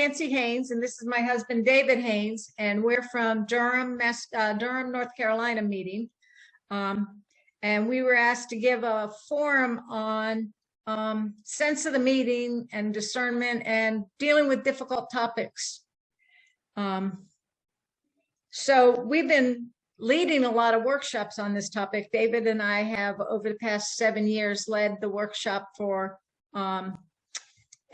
Nancy Haines, and this is my husband, David Haines, and we're from Durham, North Carolina meeting. And we were asked to give a forum on sense of the meeting and discernment and dealing with difficult topics. So we've been leading a lot of workshops on this topic. David and I have, over the past 7 years, led the workshop for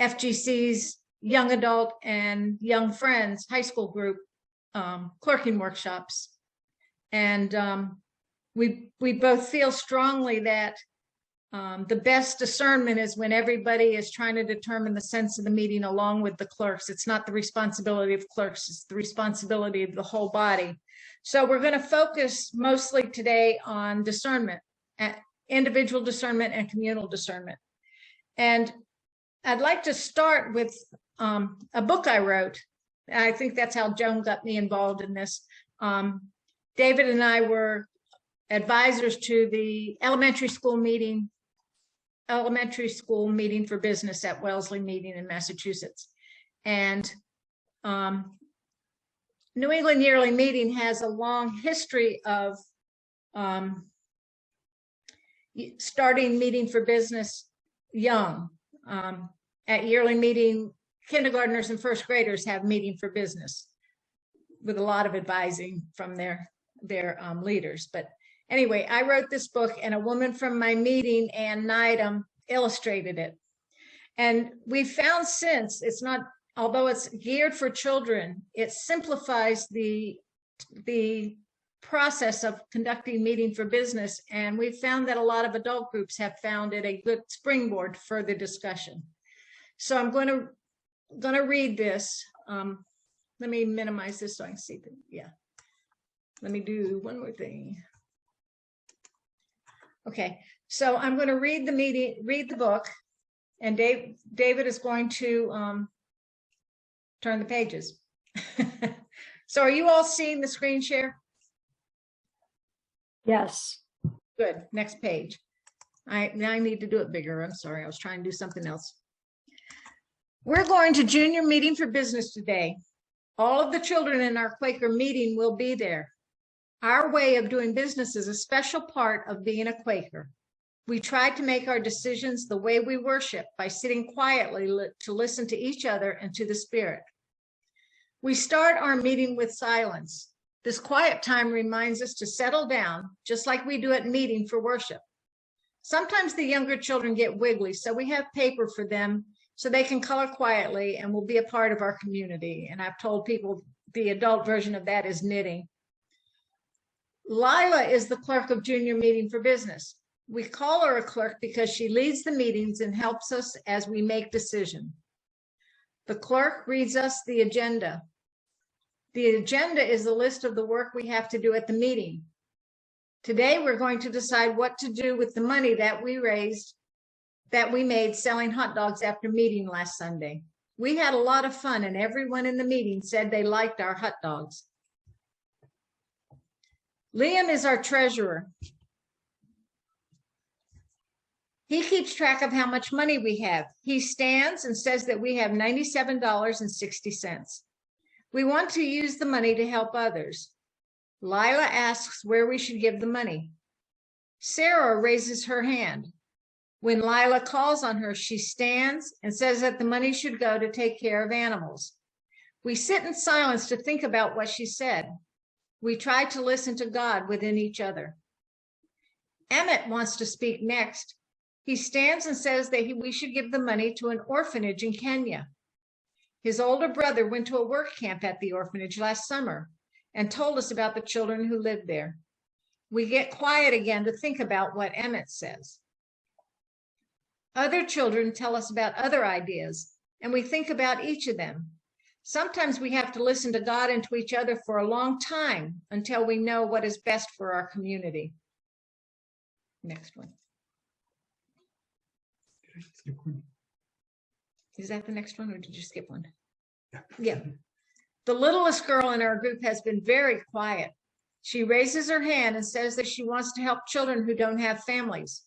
FGC's young adult and young friends high school group clerking workshops. And we both feel strongly that the best discernment is when everybody is trying to determine the sense of the meeting along with the clerks. It's not the responsibility of clerks, it's the responsibility of the whole body. So we're going to focus mostly today on discernment, individual discernment and communal discernment. And I'd like to start with a book I wrote. I think that's how Joan got me involved in this. David and I were advisors to the elementary school meeting for business at Wellesley Meeting in Massachusetts. And New England Yearly Meeting has a long history of starting meeting for business young. At yearly meeting, kindergartners and first graders have meeting for business with a lot of advising from their leaders. But anyway, I wrote this book, and a woman from my meeting, Ann Nydam, illustrated it. And we found since it's not, although it's geared for children, it simplifies the process of conducting meeting for business. And we found that a lot of adult groups have found it a good springboard for the discussion. So I'm going to read this. Let me minimize this so I can see the, yeah. Let me do one more thing. Okay, so I'm going to read the book, and David is going to turn the pages. So are you all seeing the screen share? Yes. Good, next page. I need to do it bigger. I'm sorry, I was trying to do something else. We're going to junior meeting for business today. All of the children in our Quaker meeting will be there. Our way of doing business is a special part of being a Quaker. We try to make our decisions the way we worship, by sitting quietly to listen to each other and to the Spirit. We start our meeting with silence. This quiet time reminds us to settle down, just like we do at meeting for worship. Sometimes the younger children get wiggly, so we have paper for them so they can color quietly and will be a part of our community. And I've told people the adult version of that is knitting. Lila is the clerk of junior meeting for business. We call her a clerk because she leads the meetings and helps us as we make decisions. The clerk reads us the agenda. The agenda is the list of the work we have to do at the meeting. Today, we're going to decide what to do with the money that we made selling hot dogs after meeting last Sunday. We had a lot of fun, and everyone in the meeting said they liked our hot dogs. Liam is our treasurer. He keeps track of how much money we have. He stands and says that we have $97.60. We want to use the money to help others. Lila asks where we should give the money. Sarah raises her hand. When Lila calls on her, she stands and says that the money should go to take care of animals. We sit in silence to think about what she said. We try to listen to God within each other. Emmett wants to speak next. He stands and says that we should give the money to an orphanage in Kenya. His older brother went to a work camp at the orphanage last summer and told us about the children who lived there. We get quiet again to think about what Emmett says. Other children tell us about other ideas, and we think about each of them. Sometimes we have to listen to God and to each other for a long time until we know what is best for our community. Next one. Did I skip one? Is that the next one, or did you skip one? Yeah. The littlest girl in our group has been very quiet. She raises her hand and says that she wants to help children who don't have families.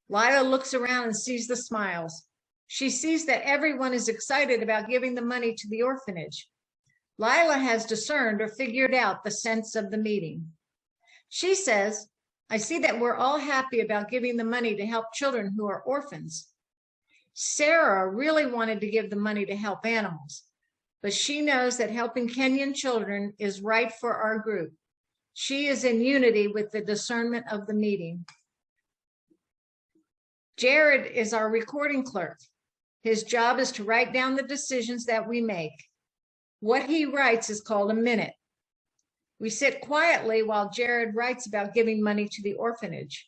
Lila looks around and sees the smiles. She sees that everyone is excited about giving the money to the orphanage. Lila has discerned or figured out the sense of the meeting. She says, I see that we're all happy about giving the money to help children who are orphans. Sarah really wanted to give the money to help animals, but she knows that helping Kenyan children is right for our group. She is in unity with the discernment of the meeting. Jared is our recording clerk. His job is to write down the decisions that we make. What he writes is called a minute. We sit quietly while Jared writes about giving money to the orphanage.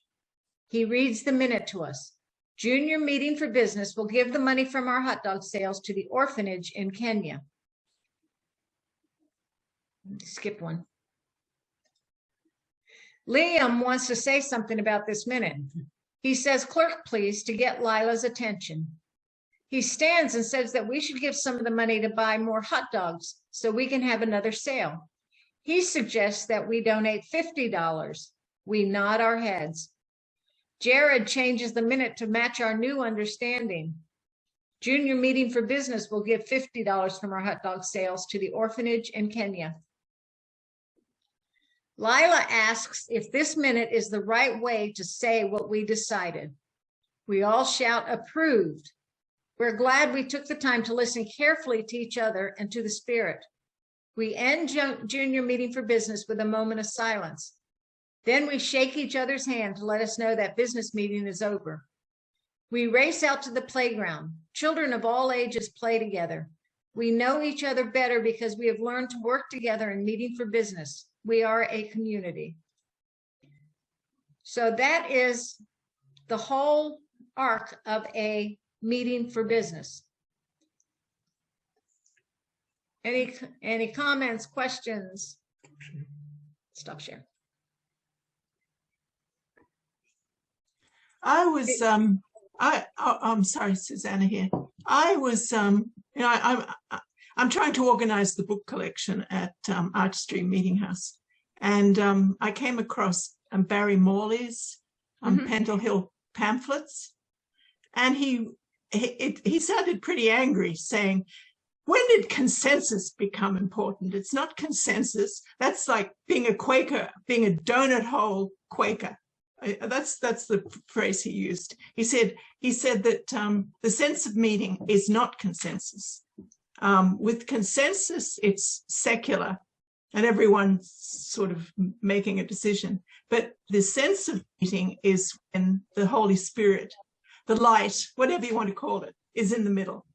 He reads the minute to us. Junior meeting for business will give the money from our hot dog sales to the orphanage in Kenya. Skip one. Liam wants to say something about this minute. He says, clerk, please, to get Lila's attention. He stands and says that we should give some of the money to buy more hot dogs so we can have another sale. He suggests that we donate $50. We nod our heads. Jared changes the minute to match our new understanding. Junior meeting for business will give $50 from our hot dog sales to the orphanage in Kenya. Lila asks if this minute is the right way to say what we decided. We all shout approved. We're glad we took the time to listen carefully to each other and to the Spirit. We end junior meeting for business with a moment of silence. Then we shake each other's hand to let us know that business meeting is over. We race out to the playground. Children of all ages play together. We know each other better because we have learned to work together in meeting for business. We are a community. So that is the whole arc of a meeting for business. Any comments, questions? Stop share. I'm sorry, Susanna here. I was, I'm trying to organize the book collection at Artistry Meeting House. And I came across Barry Morley's Pendle Hill pamphlets. And he sounded pretty angry, saying, when did consensus become important? It's not consensus. That's like being a Quaker, being a donut hole Quaker. That's the phrase he used. He said that the sense of meaning is not consensus. With consensus, it's secular, and everyone's sort of making a decision. But the sense of meaning is when the Holy Spirit, the light, whatever you want to call it, is in the middle.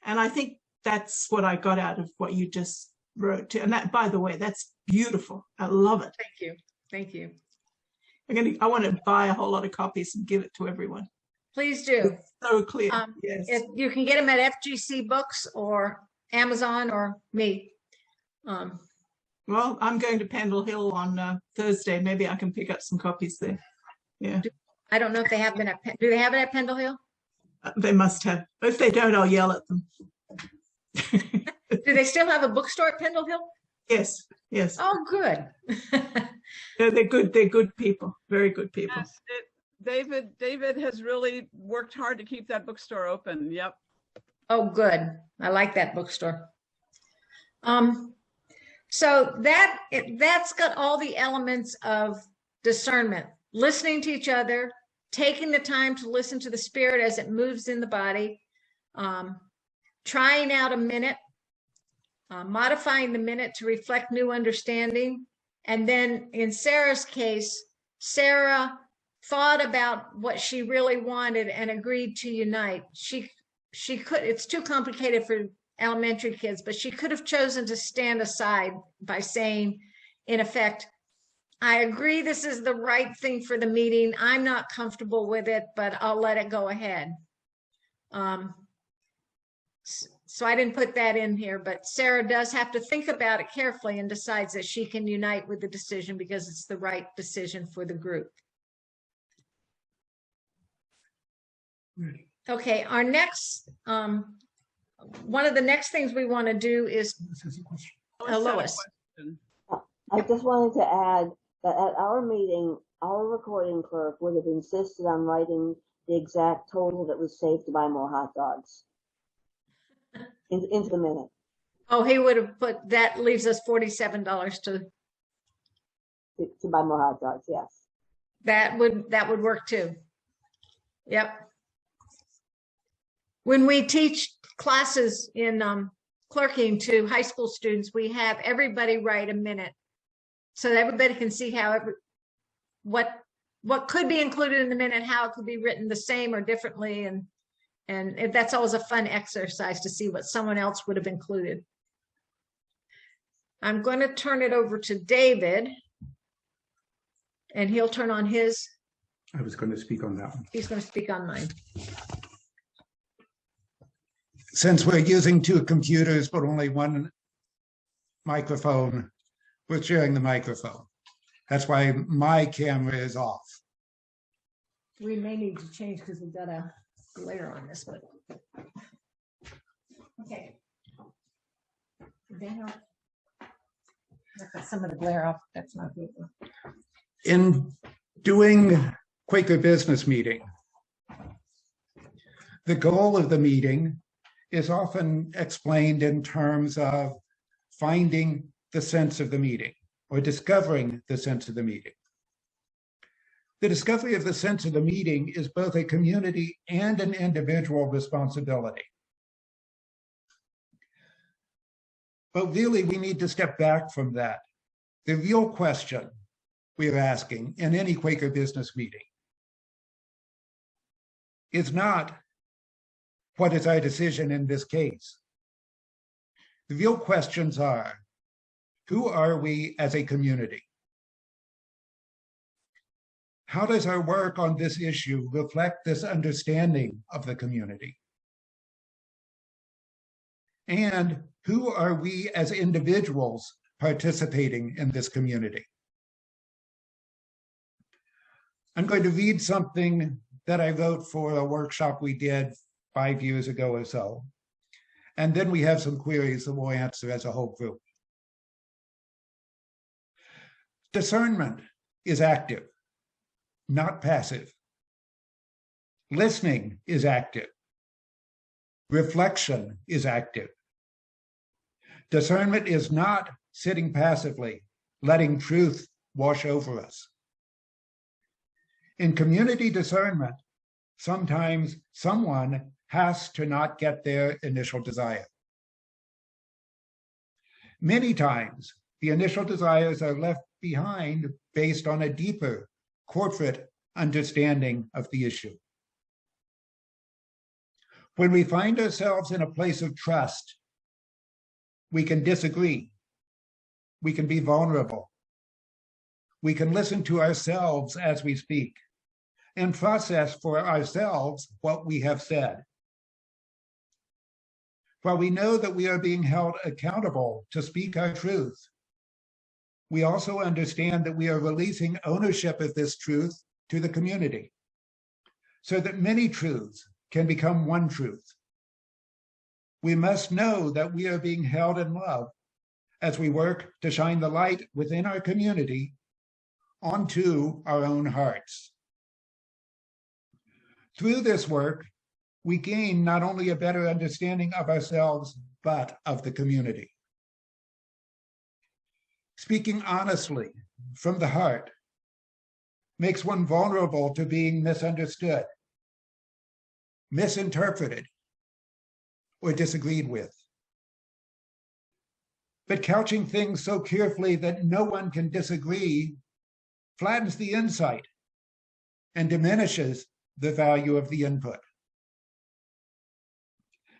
And I think that's what I got out of what you just wrote. And that, by the way, that's beautiful. I love it. Thank you. Thank you. I want to buy a whole lot of copies and give it to everyone. Please do. It's so clear. Yes. If you can get them at FGC Books or Amazon or me. Well, I'm going to Pendle Hill on Thursday. Maybe I can pick up some copies there. Yeah. I don't know if they have been do they have it at Pendle Hill? They must have. If they don't, I'll yell at them. Do they still have a bookstore at Pendle Hill? Yes. Yes. Oh, good. Yeah, they're good. They're good people. Very good people. Yes, David has really worked hard to keep that bookstore open. Yep. Oh, good. I like that bookstore. So that's got all the elements of discernment, listening to each other, taking the time to listen to the Spirit as it moves in the body, trying out a minute, modifying the minute to reflect new understanding. And then in Sarah's case, Sarah thought about what she really wanted and agreed to unite. She could, it's too complicated for elementary kids, but she could have chosen to stand aside by saying, in effect, I agree this is the right thing for the meeting. I'm not comfortable with it, but I'll let it go ahead. So I didn't put that in here, but Sarah does have to think about it carefully and decides that she can unite with the decision because it's the right decision for the group. Okay, our next, one of the next things we want to do is, Lois. I just wanted to add that at our meeting, our recording clerk would have insisted on writing the exact total that was saved to buy more hot dogs into the minute. Oh, he would have put, that leaves us $47 To buy more hot dogs, yes. that would work too. Yep. When we teach classes in clerking to high school students, we have everybody write a minute so that everybody can see how what could be included in the minute, how it could be written the same or differently, and that's always a fun exercise to see what someone else would have included. I'm going to turn it over to David, and he'll turn on his. I was going to speak on that one. He's going to speak on mine. Since we're using two computers but only one microphone, we're sharing the microphone. That's why my camera is off. We may need to change because we've got a glare on this, but okay. Daniel, I've got some of the glare off. That's not good. In doing Quaker Business Meeting, the goal of the meeting is often explained in terms of finding the sense of the meeting or discovering the sense of the meeting. The discovery of the sense of the meeting is both a community and an individual responsibility. But really, we need to step back from that. The real question we are asking in any Quaker business meeting is not, what is our decision in this case? The real questions are, who are we as a community? How does our work on this issue reflect this understanding of the community? And who are we as individuals participating in this community? I'm going to read something that I wrote for a workshop we did 5 years ago or so. And then we have some queries that we'll answer as a whole group. Discernment is active, not passive. Listening is active. Reflection is active. Discernment is not sitting passively, letting truth wash over us. In community discernment, sometimes someone has to not get their initial desire. Many times, the initial desires are left behind based on a deeper corporate understanding of the issue. When we find ourselves in a place of trust, we can disagree. We can be vulnerable. We can listen to ourselves as we speak and process for ourselves what we have said. While we know that we are being held accountable to speak our truth, we also understand that we are releasing ownership of this truth to the community so that many truths can become one truth. We must know that we are being held in love as we work to shine the light within our community onto our own hearts. Through this work, we gain not only a better understanding of ourselves, but of the community. Speaking honestly from the heart makes one vulnerable to being misunderstood, misinterpreted, or disagreed with. But couching things so carefully that no one can disagree flattens the insight and diminishes the value of the input.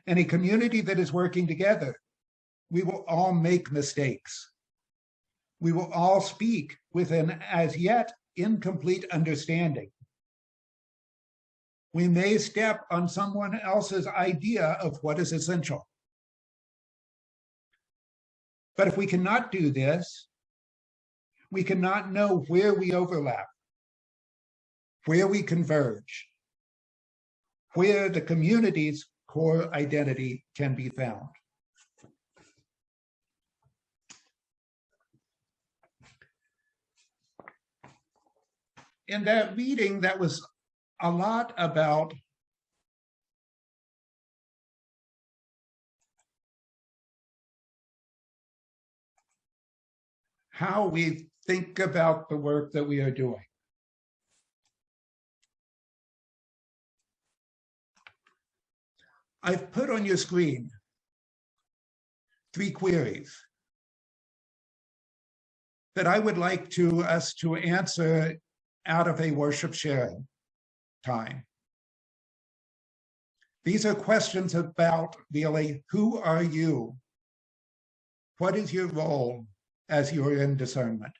In a community that is working together, we will all make mistakes. We will all speak with an as yet incomplete understanding. We may step on someone else's idea of what is essential. But if we cannot do this, we cannot know where we overlap, where we converge, where the community's core identity can be found. In that reading that was a lot about how we think about the work that we are doing. I've put on your screen 3 queries that I would like us to answer out of a worship sharing time. These are questions about really, who are you? What is your role as you're in discernment?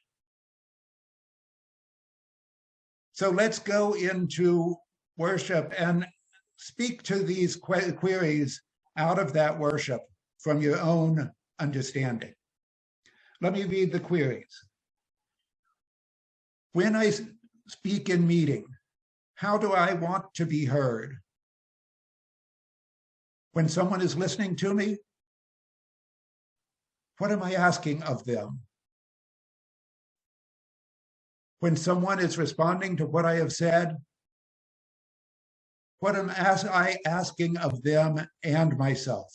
So let's go into worship and speak to these queries out of that worship from your own understanding. Let me read the queries. When I speak in meeting, how do I want to be heard? When someone is listening to me, what am I asking of them? When someone is responding to what I have said, what am I asking of them and myself?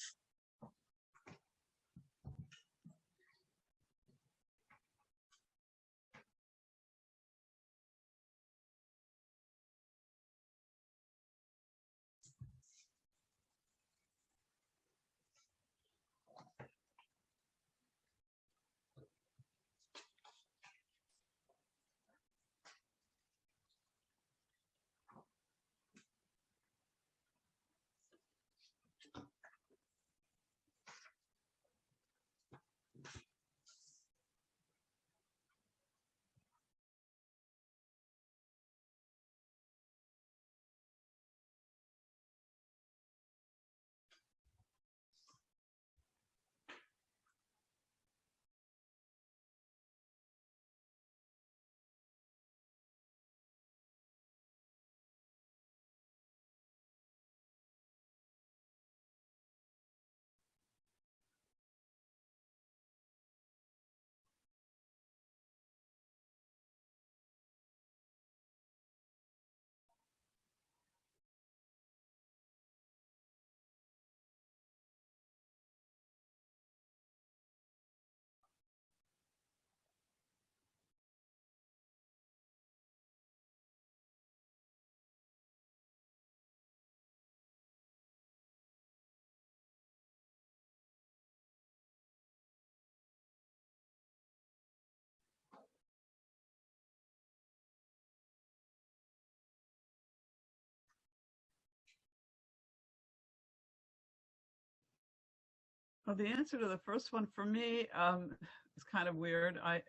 Well, the answer to the first one for me is kind of weird. I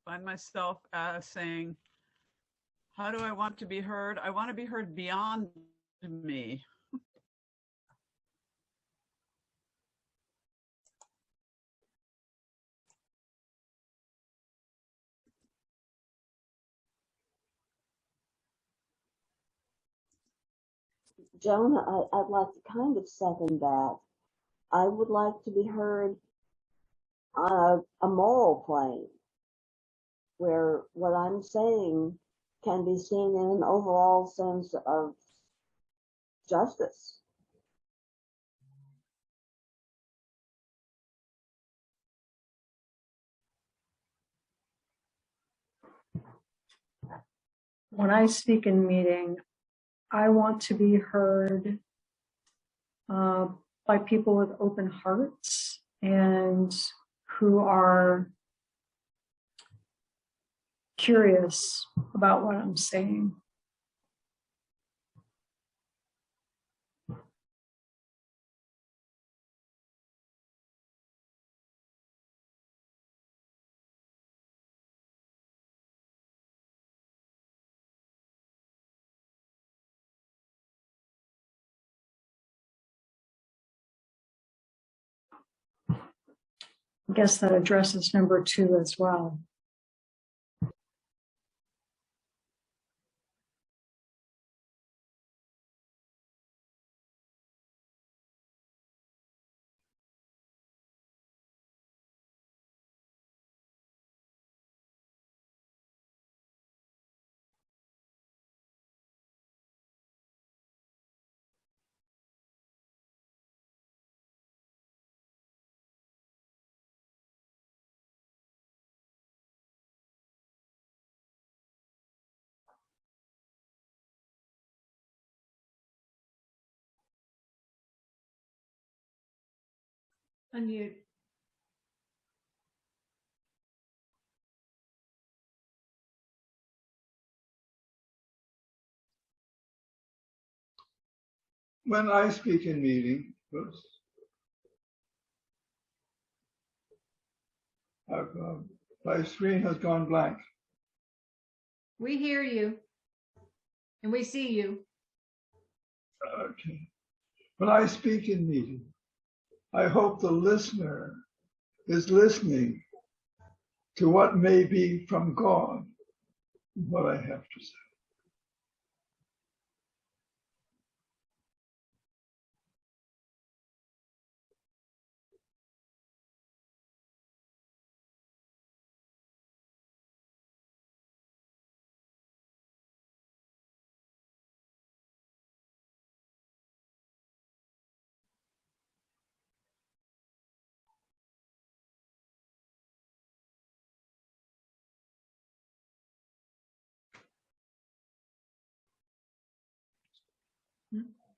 find myself saying, how do I want to be heard? I want to be heard beyond me. Joan, I'd like to kind of second that. I would like to be heard on a moral plane where what I'm saying can be seen in an overall sense of justice. When I speak in meeting, I want to be heard by people with open hearts and who are curious about what I'm saying. I guess that addresses number 2 as well. Unmute. When I speak in meeting, oops, my screen has gone blank. We hear you and we see you. Okay. When I speak in meeting, I hope the listener is listening to what may be from God, what I have to say.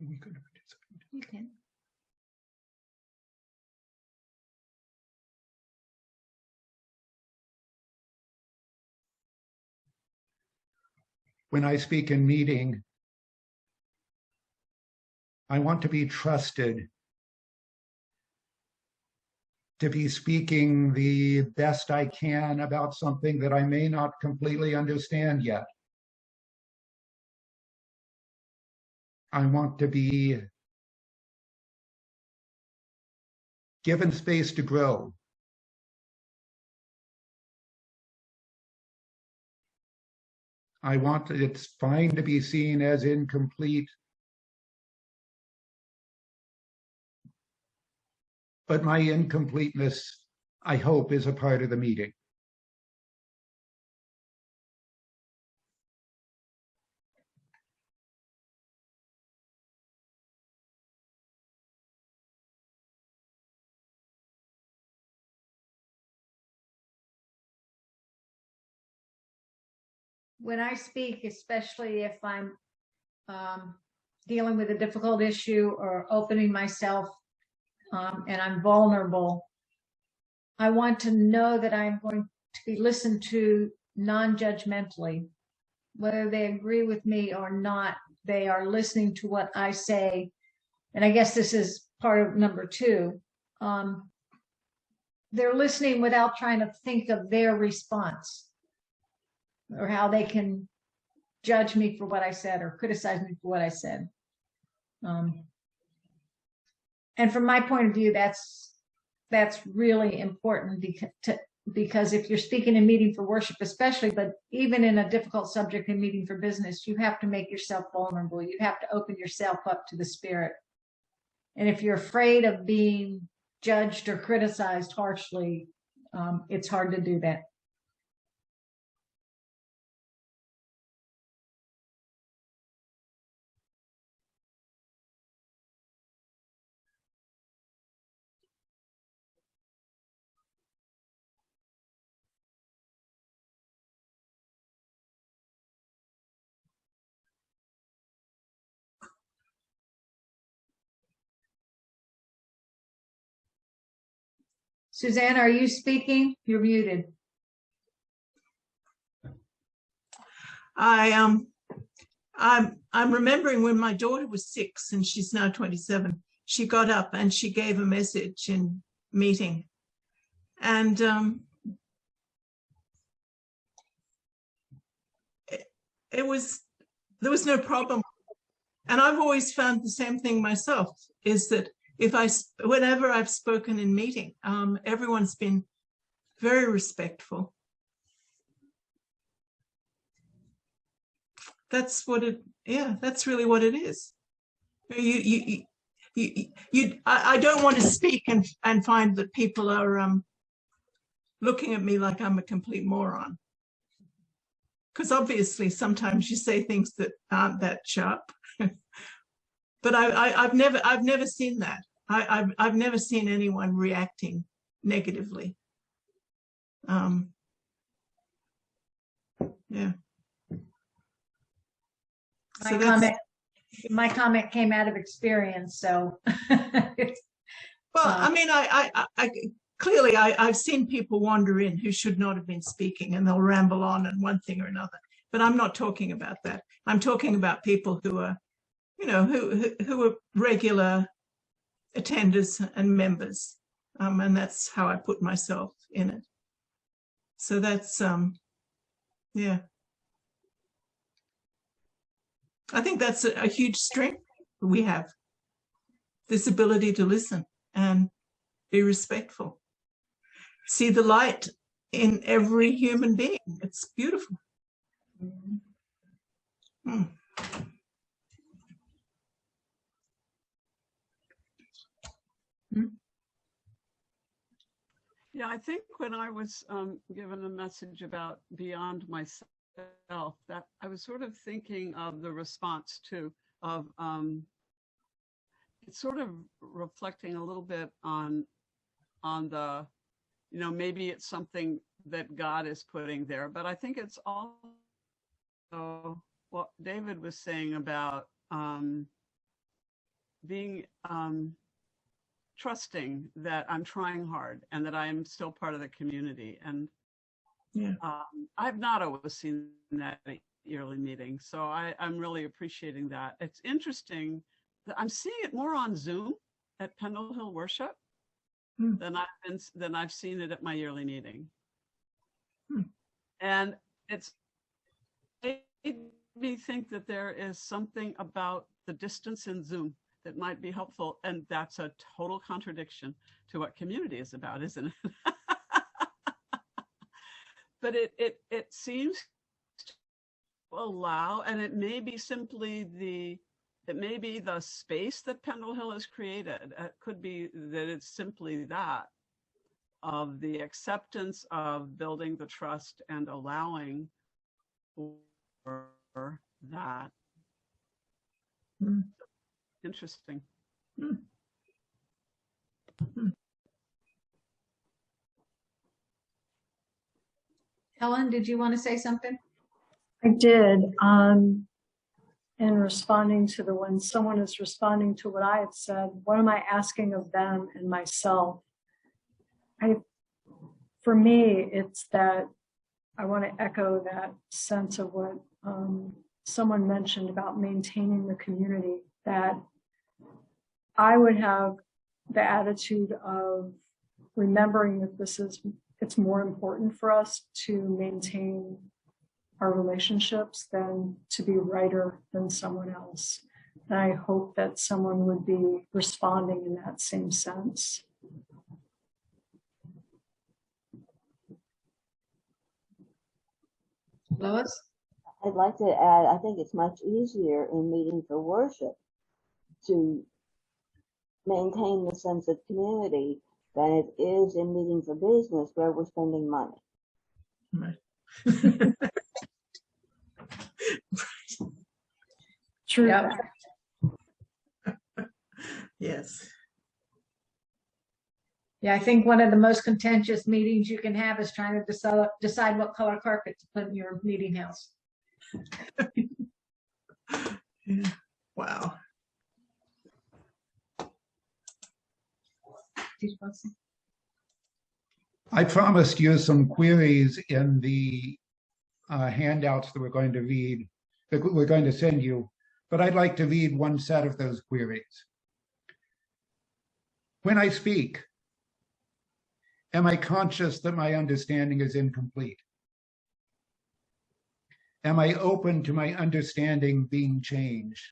We could participate. You can. When I speak in meeting, I want to be trusted to be speaking the best I can about something that I may not completely understand yet. I want to be given space to grow. It's fine to be seen as incomplete, but my incompleteness, I hope, is a part of the meeting. When I speak, especially if I'm dealing with a difficult issue or opening myself and I'm vulnerable, I want to know that I'm going to be listened to non-judgmentally. Whether they agree with me or not, they are listening to what I say. And I guess this is part of number 2. They're listening without trying to think of their response or how they can judge me for what I said or criticize me for what I said. And from my point of view, that's really important because if you're speaking in meeting for worship, especially, but even in a difficult subject in meeting for business, you have to make yourself vulnerable. You have to open yourself up to the Spirit. And if you're afraid of being judged or criticized harshly, it's hard to do that. Suzanne, are you speaking? You're muted. I'm remembering when my daughter was 6 and she's now 27, she got up and she gave a message in meeting. And there was no problem. And I've always found the same thing myself, is that whenever I've spoken in meeting, everyone's been very respectful. That's really what it is. I don't want to speak and find that people are looking at me like I'm a complete moron. Because obviously sometimes you say things that aren't that sharp. But I've never seen that. I've never seen anyone reacting negatively. Yeah. My comment came out of experience, so Well, I mean, I clearly I've seen people wander in who should not have been speaking, and they'll ramble on one thing or another. But I'm not talking about that. I'm talking about people who are, you know, who are regular attenders and members, and that's how I put myself in it. So that's yeah. I think that's a huge strength we have. This ability to listen and be respectful. See the light in every human being. It's beautiful. Mm. Yeah, I think when I was given a message about beyond myself, that I was sort of thinking of the response too, of it's sort of reflecting a little bit on the, you know, maybe it's something that God is putting there, but I think it's also what David was saying about being trusting that I'm trying hard and that I am still part of the community. And Yeah. I've not always seen that at yearly meeting, so I'm really appreciating that. It's interesting that I'm seeing it more on Zoom at Pendle Hill Worship than I've seen it at my yearly meeting. And it's made me think that there is something about the distance in Zoom that might be helpful, and that's a total contradiction to what community is about, isn't it? But it seems to allow, and it may be simply the space that Pendle Hill has created. It could be that it's simply that, of the acceptance of building the trust and allowing for that. Interesting. Helen, did you want to say something? I did. In responding to when someone is responding to what I had said, what am I asking of them and myself? For me, it's that I want to echo that sense of what someone mentioned about maintaining the community, that I would have the attitude of remembering that it's more important for us to maintain our relationships than to be righter than someone else. And I hope that someone would be responding in that same sense. Lois? I'd like to add, I think it's much easier in meeting for worship to maintain the sense of community than it is in meeting for business where we're spending money. Right. True. Yep. Yes. Yeah, I think one of the most contentious meetings you can have is trying to decide what color carpet to put in your meeting house. Yeah. Wow. I promised you some queries in the handouts that we're going to send you, but I'd like to read one set of those queries. When I speak, am I conscious that my understanding is incomplete? Am I open to my understanding being changed?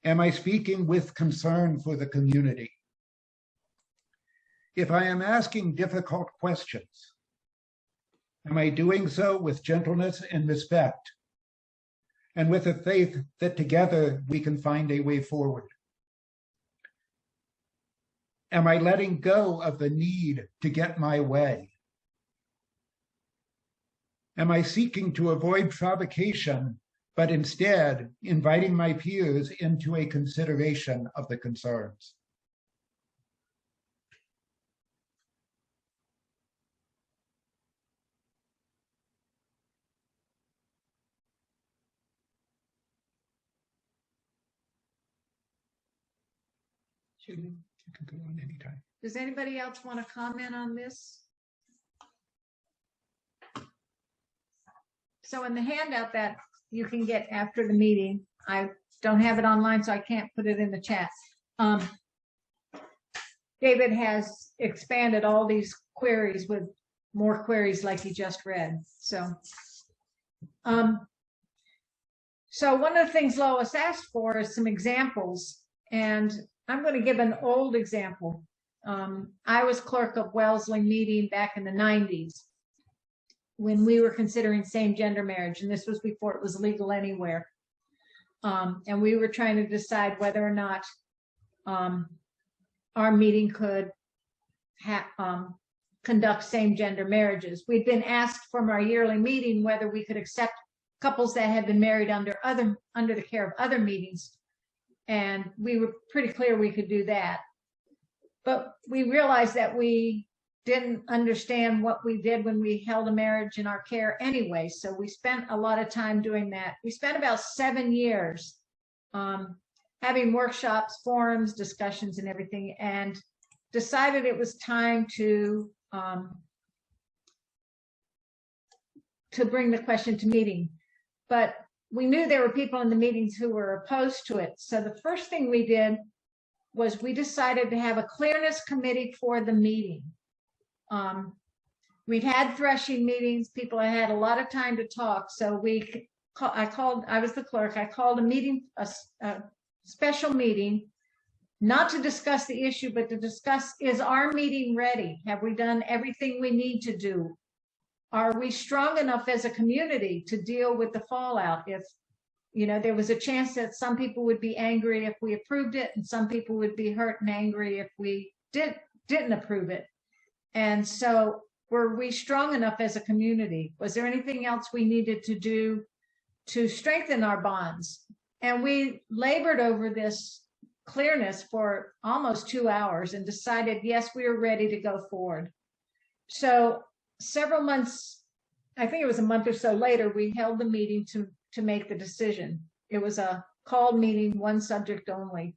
Am I speaking with concern for the community? If I am asking difficult questions, am I doing so with gentleness and respect, and with a faith that together we can find a way forward? Am I letting go of the need to get my way? Am I seeking to avoid provocation, but instead inviting my peers into a consideration of the concerns? You can go on anytime. Does anybody else want to comment on this? So in the handout that you can get after the meeting, I don't have it online, so I can't put it in the chat. David has expanded all these queries with more queries like he just read. So one of the things Lois asked for is some examples, and I'm going to give an old example. I was clerk of Wellesley meeting back in the 90s when we were considering same-gender marriage, and this was before it was legal anywhere. And we were trying to decide whether or not our meeting could conduct same-gender marriages. We'd been asked from our yearly meeting whether we could accept couples that had been married under the care of other meetings, and we were pretty clear we could do that. But we realized that we didn't understand what we did when we held a marriage in our care anyway, so we spent a lot of time doing that. We spent about 7 years having workshops, forums, discussions, and everything, and decided it was time to bring the question to meeting. But we knew there were people in the meetings who were opposed to it. So the first thing we did was we decided to have a clearness committee for the meeting. We'd had threshing meetings. People had a lot of time to talk. So I was the clerk. I called a meeting, a special meeting, not to discuss the issue, but to discuss, is our meeting ready? Have we done everything we need to do? Are we strong enough as a community to deal with the fallout? If, there was a chance that some people would be angry if we approved it, and some people would be hurt and angry if we didn't approve it. And so were we strong enough as a community? Was there anything else we needed to do to strengthen our bonds? And we labored over this clearness for almost 2 hours and decided, yes, we are ready to go forward. So several months, I think it was a month or so later, we held the meeting to make the decision. It was a called meeting, one subject only.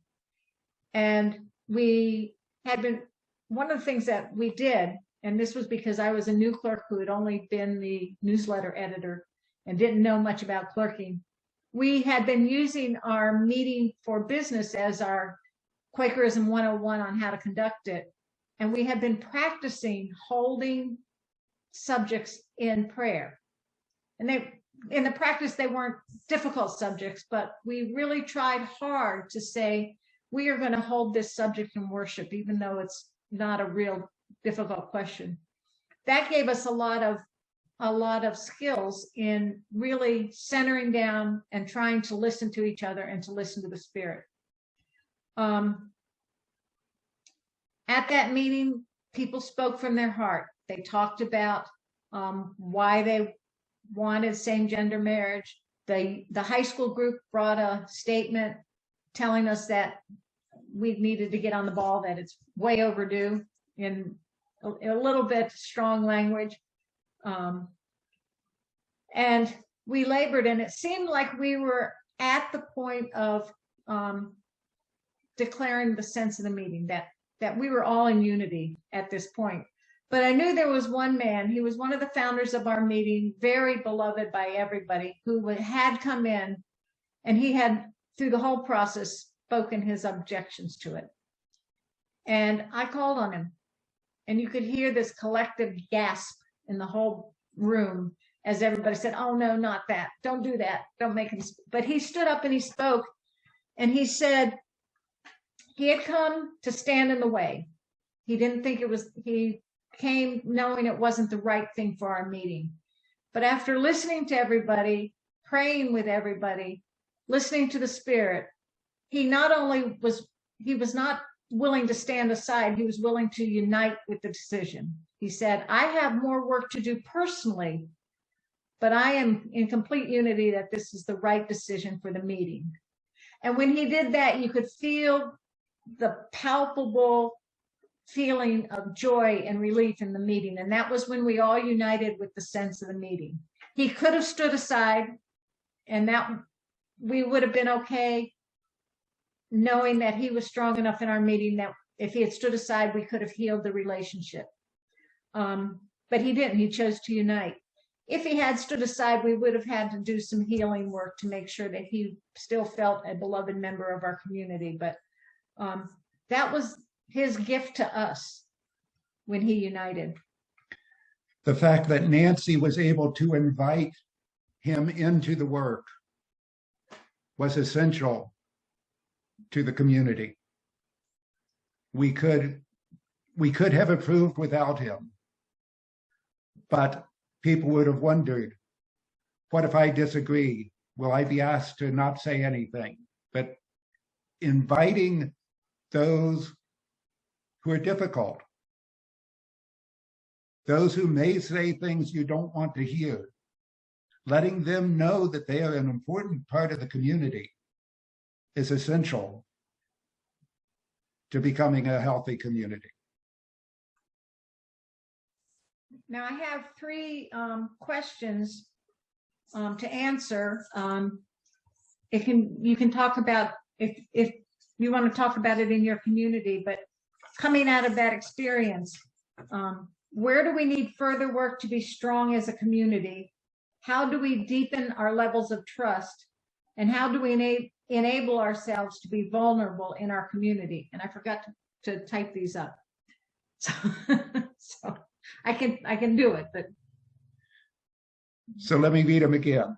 And we had been, one of the things that we did, and this was because I was a new clerk who had only been the newsletter editor and didn't know much about clerking, we had been using our meeting for business as our Quakerism 101 on how to conduct it. And we had been practicing holding subjects in prayer. And in the practice, they weren't difficult subjects, but we really tried hard to say, we are going to hold this subject in worship, even though it's not a real difficult question. That gave us a lot of skills in really centering down and trying to listen to each other and to listen to the Spirit. At that meeting, people spoke from their heart. They talked about why they wanted same-gender marriage. The high school group brought a statement telling us that we needed to get on the ball, that it's way overdue, in a little bit strong language. And we labored, and it seemed like we were at the point of declaring the sense of the meeting, that we were all in unity at this point. But I knew there was one man, he was one of the founders of our meeting, very beloved by everybody, who had come in, and he had, through the whole process, spoken his objections to it. And I called on him, and you could hear this collective gasp in the whole room as everybody said, oh no, not that, don't do that, don't make him. But he stood up and he spoke, and he said he had come to stand in the way. He didn't think it was, he came knowing it wasn't the right thing for our meeting. But after listening to everybody, praying with everybody, listening to the Spirit, he not only was, he was not willing to stand aside, he was willing to unite with the decision. He said, I have more work to do personally, but I am in complete unity that this is the right decision for the meeting. And when he did that, you could feel the palpable feeling of joy and relief in the meeting. And that was when we all united with the sense of the meeting. He could have stood aside, and that we would have been okay, knowing that he was strong enough in our meeting If he had stood aside, we could have healed the relationship. But he didn't. He chose to unite. If he had stood aside, we would have had to do some healing work to make sure that he still felt a beloved member of our community. But that was his gift to us when he united. The fact that Nancy was able to invite him into the work was essential to the community. We could have approved without him, but people would have wondered, what if I disagree? Will I be asked to not say anything? But inviting those who are difficult, those who may say things you don't want to hear, letting them know that they are an important part of the community is essential to becoming a healthy community. Now I have three questions to answer. You can talk about if you want to talk about it in your community, but coming out of that experience, where do we need further work to be strong as a community? How do we deepen our levels of trust? And how do we enable ourselves to be vulnerable in our community? And I forgot to type these up. So, so I can do it, but. So let me read them again.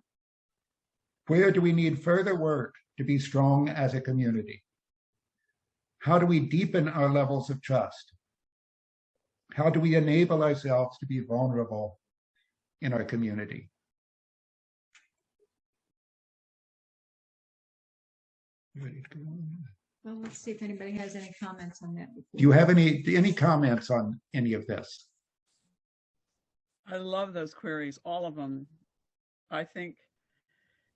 Where do we need further work to be strong as a community? How do we deepen our levels of trust? How do we enable ourselves to be vulnerable in our community? Ready to go on? Well, let's see if anybody has any comments on that. Do you have any comments on any of this? I love those queries, all of them. I think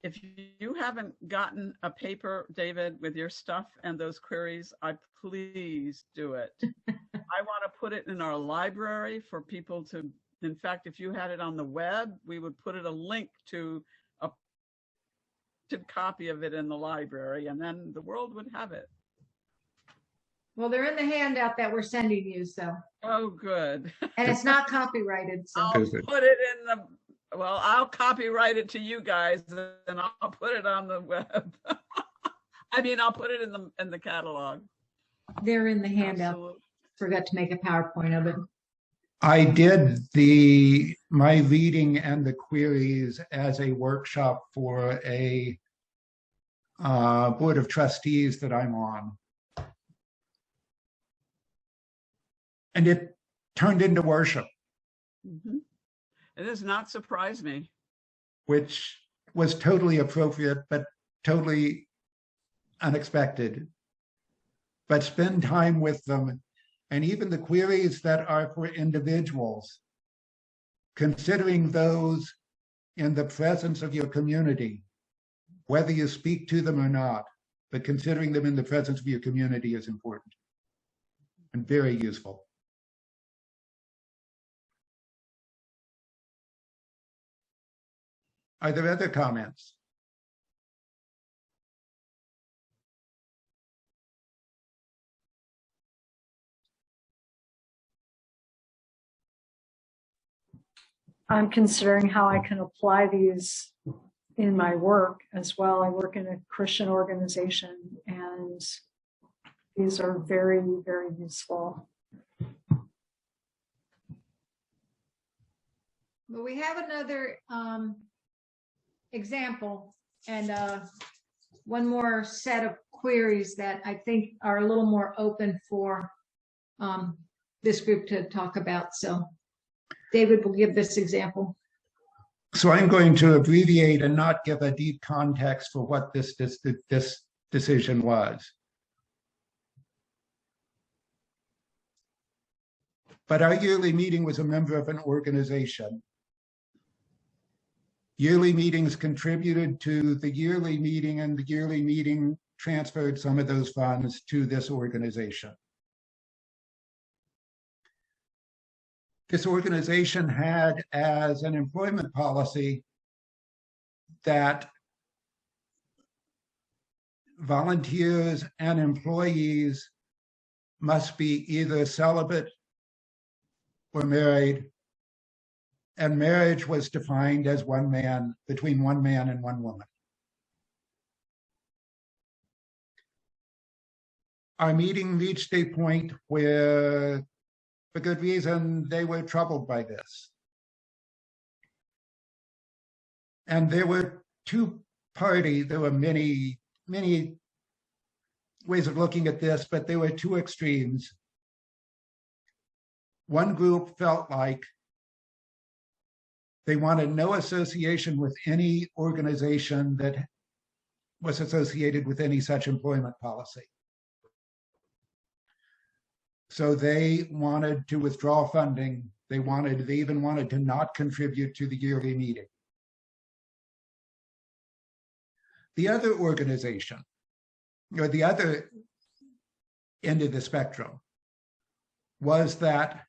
if you haven't gotten a paper, David, with your stuff and those queries, please do it. I want to put it in our library for people to, in fact, if you had it on the web, we would put it a link to a copy of it in the library, and then the world would have it. Well, they're in the handout that we're sending you, so. Oh, good. And it's not copyrighted, so. I'll put it in the, well, I'll copyright it to you guys and I'll put it on the web. I mean, I'll put it in the catalog. They're in the handout. Absolutely. Forgot to make a PowerPoint of it. I did my reading and the queries as a workshop for a board of trustees that I'm on. And it turned into worship. Mm-hmm. It does not surprise me. Which was totally appropriate, but totally unexpected. But spend time with them. And even the queries that are for individuals, considering those in the presence of your community, whether you speak to them or not, but considering them in the presence of your community is important and very useful. Are there other comments? I'm considering how I can apply these in my work as well. I work in a Christian organization, and these are very, very useful. Well, we have another example and one more set of queries that I think are a little more open for this group to talk about. So David will give this example. So I'm going to abbreviate and not give a deep context for what this decision was. But our yearly meeting was a member of an organization. Yearly meetings contributed to the yearly meeting, and the yearly meeting transferred some of those funds to this organization. This organization had as an employment policy that volunteers and employees must be either celibate or married, and marriage was defined as one man, between one man and one woman. Our meeting reached a point where, for good reason, they were troubled by this. And there were there were many ways of looking at this, but there were two extremes. One group felt like they wanted no association with any organization that was associated with any such employment policy. So they wanted to withdraw funding. They even wanted to not contribute to the yearly meeting. The other organization, or the other end of the spectrum, was that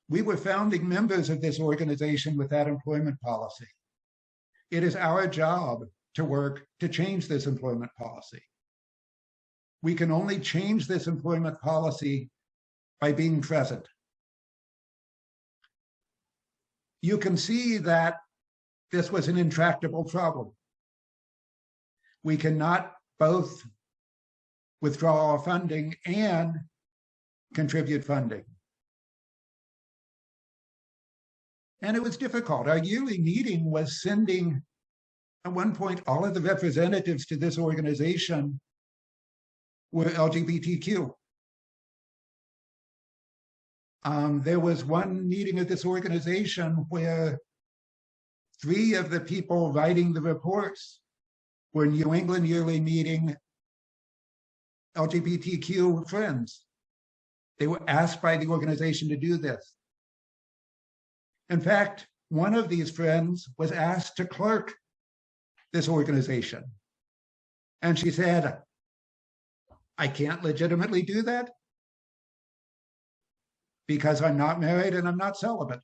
we were founding members of this organization with that employment policy. It is our job to work to change this employment policy. We can only change this employment policy by being present. You can see that this was an intractable problem. We cannot both withdraw our funding and contribute funding. And it was difficult. Our yearly meeting was sending, at one point, all of the representatives to this organization were LGBTQ. There was one meeting of this organization where 3 of the people writing the reports were New England yearly meeting LGBTQ friends. They were asked by the organization to do this. In fact, one of these friends was asked to clerk this organization. And she said, I can't legitimately do that because I'm not married and I'm not celibate.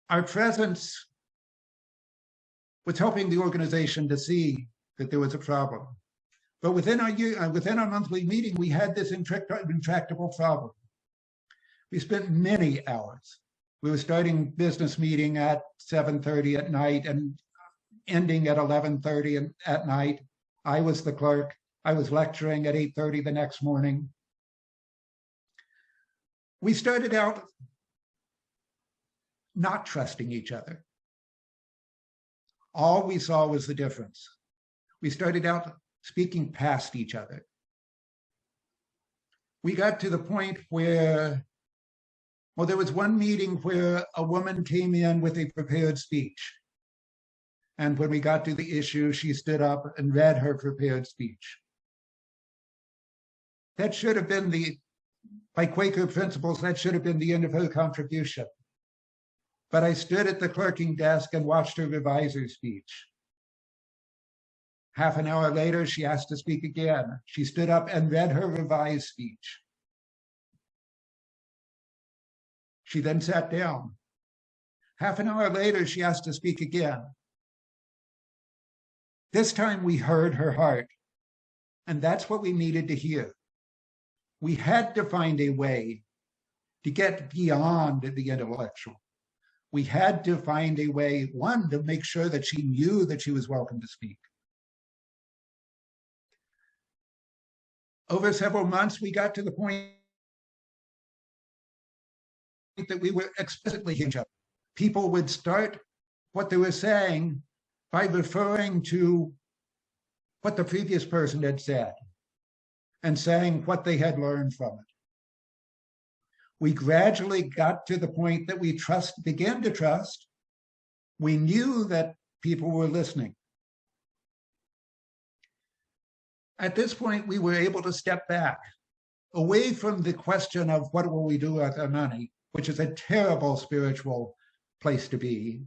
Our presence was helping the organization to see that there was a problem. But within our monthly meeting, we had this intractable problem. We spent many hours. We were starting business meeting at 7:30 at night and ending at 11:30 at night. I was the clerk. I was lecturing at 8:30 the next morning. We started out not trusting each other. All we saw was the difference. We started out speaking past each other. We got to the point where, well, there was one meeting where a woman came in with a prepared speech. And when we got to the issue, she stood up and read her prepared speech. That should have been by Quaker principles, that should have been the end of her contribution. But I stood at the clerking desk and watched her revise her speech. Half an hour later, she asked to speak again. She stood up and read her revised speech. She then sat down. Half an hour later, she asked to speak again. This time we heard her heart, and that's what we needed to hear. We had to find a way to get beyond the intellectual. We had to find a way, one, to make sure that she knew that she was welcome to speak. Over several months, we got to the point that we were explicitly each other. People would start what they were saying by referring to what the previous person had said and saying what they had learned from it. We gradually got to the point that we began to trust. We knew that people were listening. At this point, we were able to step back away from the question of what will we do with our money, which is a terrible spiritual place to be,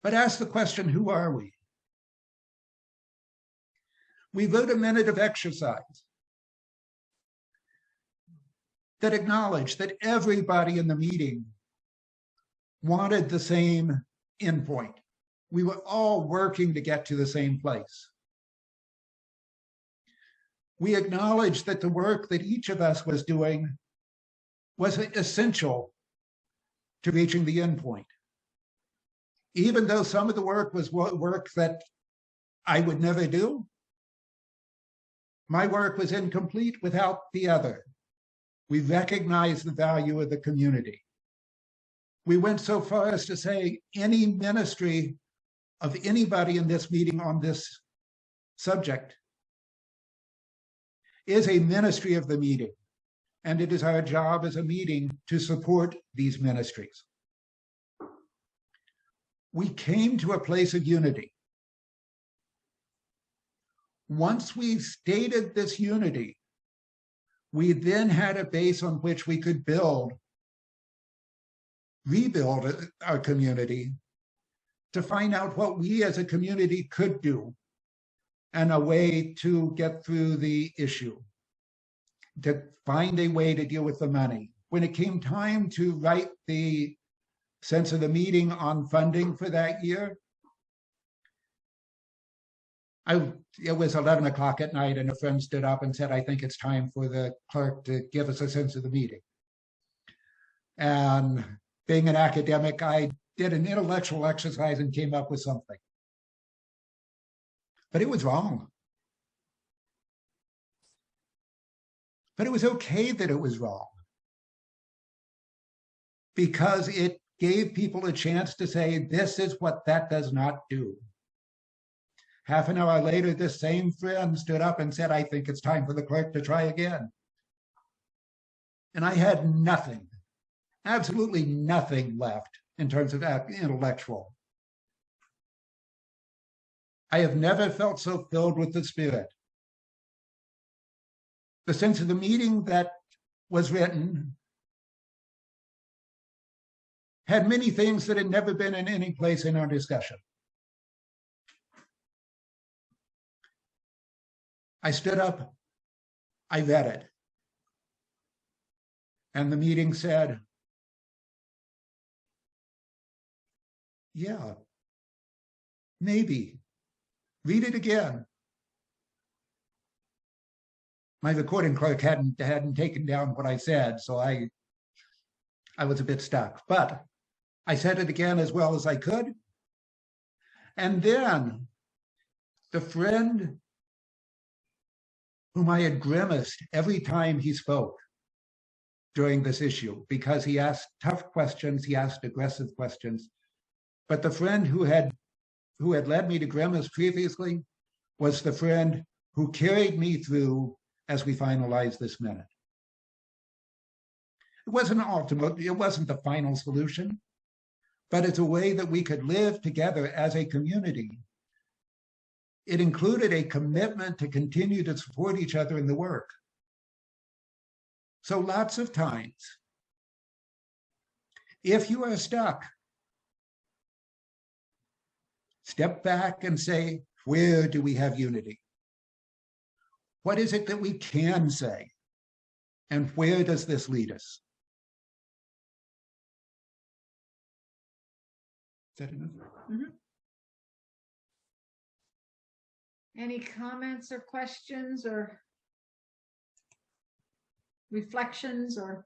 but ask the question, who are we? We wrote a minute of exercise that acknowledged that everybody in the meeting wanted the same endpoint. We were all working to get to the same place. We acknowledged that the work that each of us was doing was essential to reaching the end point. Even though some of the work was work that I would never do, my work was incomplete without the other. We recognized the value of the community. We went so far as to say any ministry of anybody in this meeting on this subject is a ministry of the meeting, and it is our job as a meeting to support these ministries. We came to a place of unity. Once we stated this unity, we then had a base on which we could rebuild our community to find out what we as a community could do and a way to get through the issue, to find a way to deal with the money. When it came time to write the sense of the meeting on funding for that year, it was 11 o'clock at night and a friend stood up and said, I think it's time for the clerk to give us a sense of the meeting. And being an academic, I did an intellectual exercise and came up with something. But it was wrong. But it was okay that it was wrong, because it gave people a chance to say, this is what that does not do. Half an hour later, this same friend stood up and said, I think it's time for the clerk to try again. And I had nothing, absolutely nothing left in terms of intellectual. I have never felt so filled with the Spirit. The sense of the meeting that was written had many things that had never been in any place in our discussion. I stood up, I read it, and the meeting said, yeah, maybe, read it again. My recording clerk hadn't taken down what I said, so I was a bit stuck, but I said it again as well as I could. And then the friend whom I had grimaced every time he spoke during this issue, because he asked tough questions, he asked aggressive questions. But the friend who had led me to grimace previously was the friend who carried me through as we finalized this minute. It wasn't ultimate, it wasn't the final solution, but it's a way that we could live together as a community. It included a commitment to continue to support each other in the work. So lots of times, if you are stuck, step back and say, where do we have unity? What is it that we can say? And where does this lead us? Is that enough? Mm-hmm. Any comments or questions or reflections or?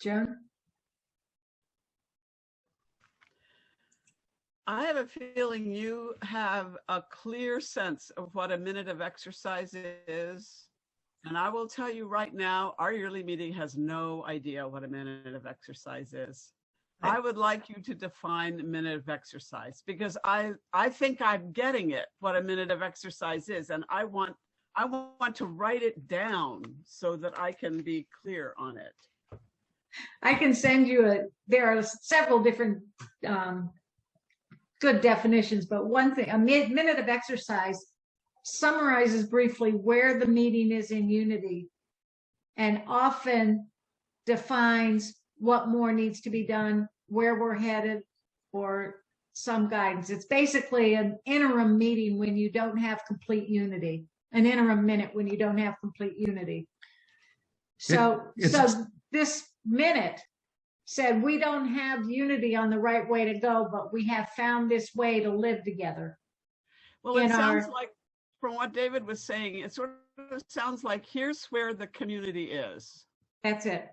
Joan? I have a feeling you have a clear sense of what a minute of exercise is. And I will tell you right now, our yearly meeting has no idea what a minute of exercise is. I would like you to define a minute of exercise, because I think I'm getting it, what a minute of exercise is. And I want to write it down so that I can be clear on it. I can send you there are several different good definitions, but one thing, a minute of exercise summarizes briefly where the meeting is in unity and often defines what more needs to be done, where we're headed, or some guidance. It's basically an interim meeting when you don't have complete unity, an interim minute when you don't have complete unity. So this minute said, we don't have unity on the right way to go, but we have found this way to live together. Well, it in sounds our- like, from what David was saying, it sort of sounds like here's where the community is. That's it.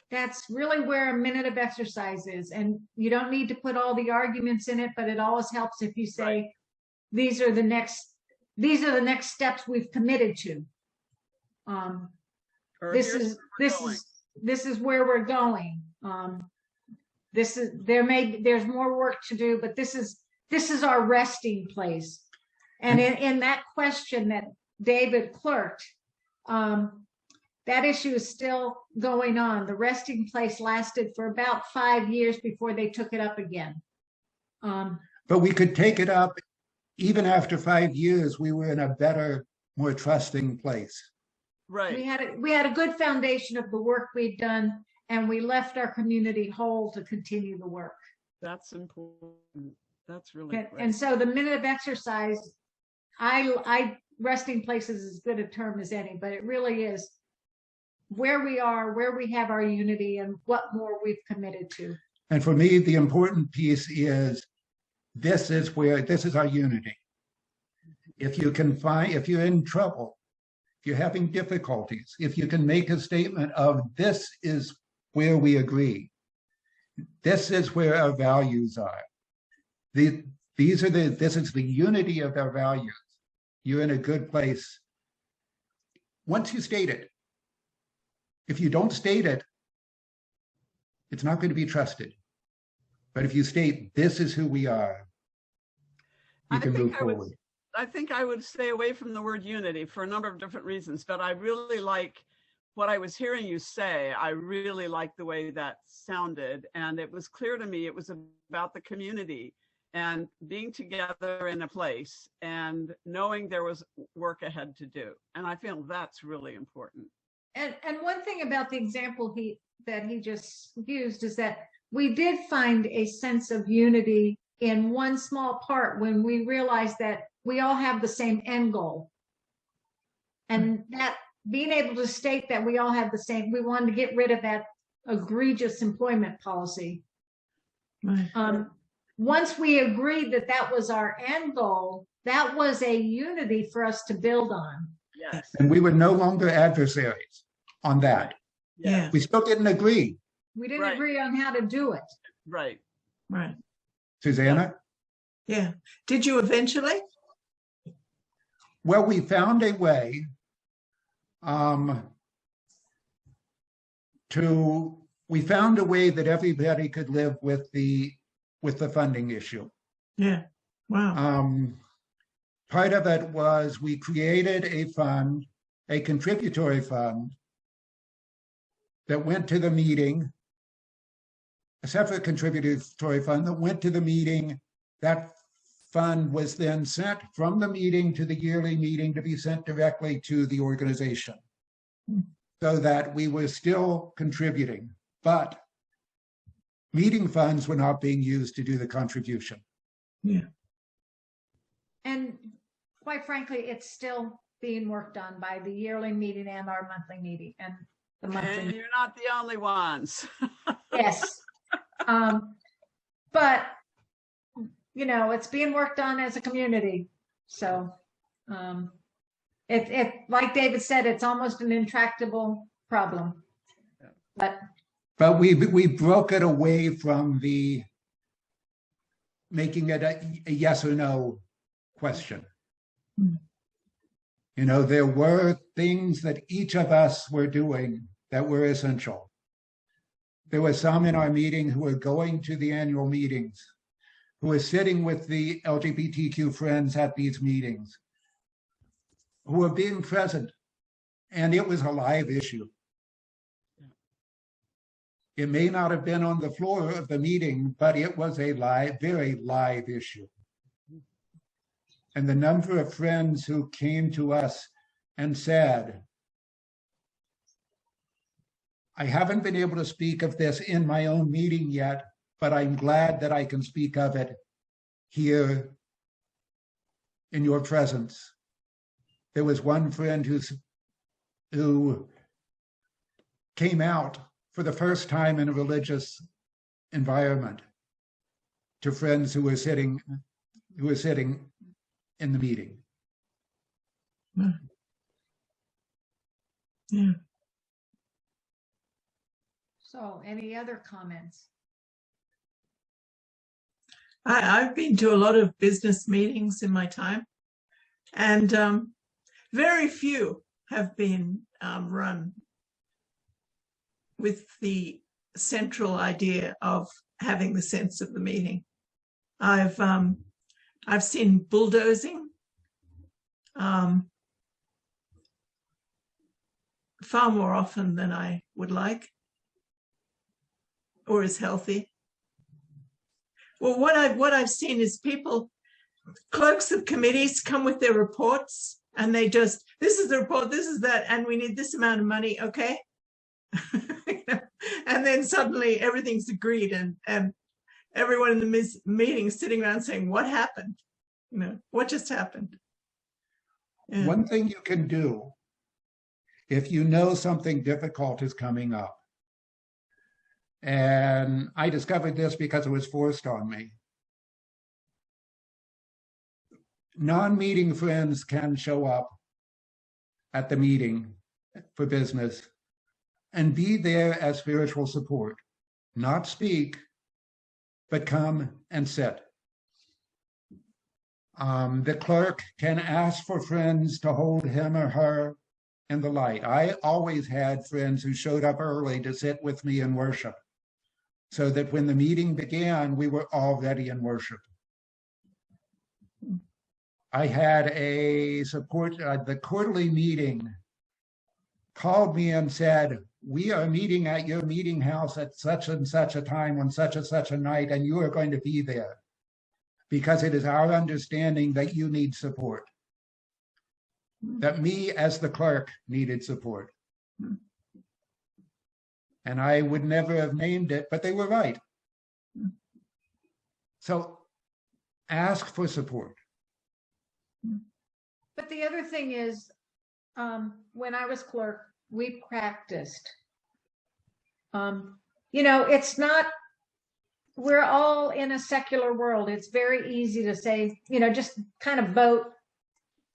That's really where a minute of exercise is. And you don't need to put all the arguments in it, but it always helps if you say, Right. these are the next steps we've committed to. Or This here's is, where we're going. this is where we're going. There's more work to do, but this is our resting place. And in that question that David clerked, that issue is still going on. The resting place lasted for about 5 years before they took it up again. But we could take it up even after 5 years. We were in a better, more trusting place. Right. We had a good foundation of the work we'd done, and we left our community whole to continue the work. That's important. That's really great. And so the minute of exercise, I resting places is as good a term as any, but it really is where we are, where we have our unity, and what more we've committed to. And for me, the important piece is this is our unity. If you're in trouble, if you're having difficulties, if you can make a statement of this is where we agree, this is where our values are. This is the unity of our values. You're in a good place. Once you state it, if you don't state it, it's not going to be trusted. But if you state, this is who we are, you can move forward. I think I would stay away from the word unity for a number of different reasons, but I really like what I was hearing you say. I really like the way that sounded, and it was clear to me it was about the community and being together in a place and knowing there was work ahead to do. And I feel that's really important. And one thing about the example that he just used is that we did find a sense of unity in one small part when we realized that we all have the same end goal. And that being able to state that we all have the same, we wanted to get rid of that egregious employment policy. Right. Once we agreed that that was our end goal, that was a unity for us to build on. Yes. And we were no longer adversaries on that. Yeah. We still didn't agree. We didn't Right. agree on how to do it. Right. Right. Susanna? Yeah. Did you eventually? Well, we found a way that everybody could live with the funding issue. Yeah. Wow. Part of it was we created a fund, a contributory fund that went to the meeting, a separate contributory fund that went to the meeting. That fund was then sent from the meeting to the yearly meeting to be sent directly to the organization, so that we were still contributing, but meeting funds were not being used to do the contribution. Yeah. And quite frankly, it's still being worked on by the yearly meeting and our monthly meeting and the monthly. And you're not the only ones. Yes. But, it's being worked on as a community. So it like David said, it's almost an intractable problem. But we broke it away from the making it a yes or no question. There were things that each of us were doing that were essential. There were some in our meeting who were going to the annual meetings, who were sitting with the LGBTQ friends at these meetings, who were being present, and it was a live issue. It may not have been on the floor of the meeting, but it was a very live issue. And the number of friends who came to us and said, I haven't been able to speak of this in my own meeting yet, but I'm glad that I can speak of it here in your presence. There was one friend who came out for the first time in a religious environment to friends who were sitting in the meeting. Yeah. So any other comments? I've been to a lot of business meetings in my time, and very few have been run with the central idea of having the sense of the meeting. I've seen bulldozing, far more often than I would like, or is healthy. Well, what I've seen is people, clerks of committees, come with their reports, and they just, this is the report, this is that, and we need this amount of money, okay? And then suddenly everything's agreed, and everyone in the meeting is sitting around saying, what happened? You know, what just happened? Yeah. One thing you can do, if you know something difficult is coming up, and I discovered this because it was forced on me. Non-meeting friends can show up at the meeting for business and be there as spiritual support, not speak, but come and sit. The clerk can ask for friends to hold him or her in the light. I always had friends who showed up early to sit with me in worship, so that when the meeting began, we were already in worship. I had a support, the quarterly meeting called me and said, we are meeting at your meeting house at such and such a time on such and such a night, and you are going to be there because it is our understanding that you need support, that me as the clerk needed support. And I would never have named it, but they were right. So ask for support. But the other thing is, when I was clerk, we practiced. You know, it's not, we're all in a secular world. It's very easy to say, you know, just kind of vote.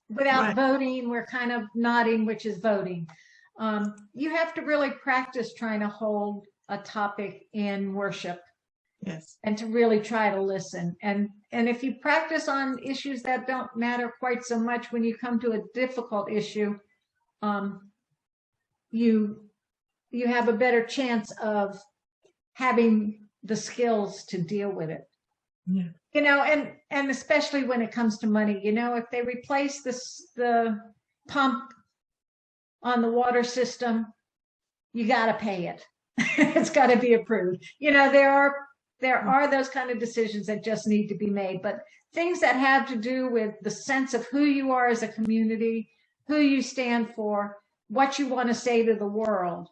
Without Right. voting, we're kind of nodding, which is voting. You have to really practice trying to hold a topic in worship. Yes. And to really try to listen. And if you practice on issues that don't matter quite so much, when you come to a difficult issue, you have a better chance of having the skills to deal with it. Yeah. You know, and especially when it comes to money, you know, if they replace the pump on the water system, you got to pay it. It's got to be approved. You know, there are those kind of decisions that just need to be made, but things that have to do with the sense of who you are as a community, who you stand for, what you want to say to the world,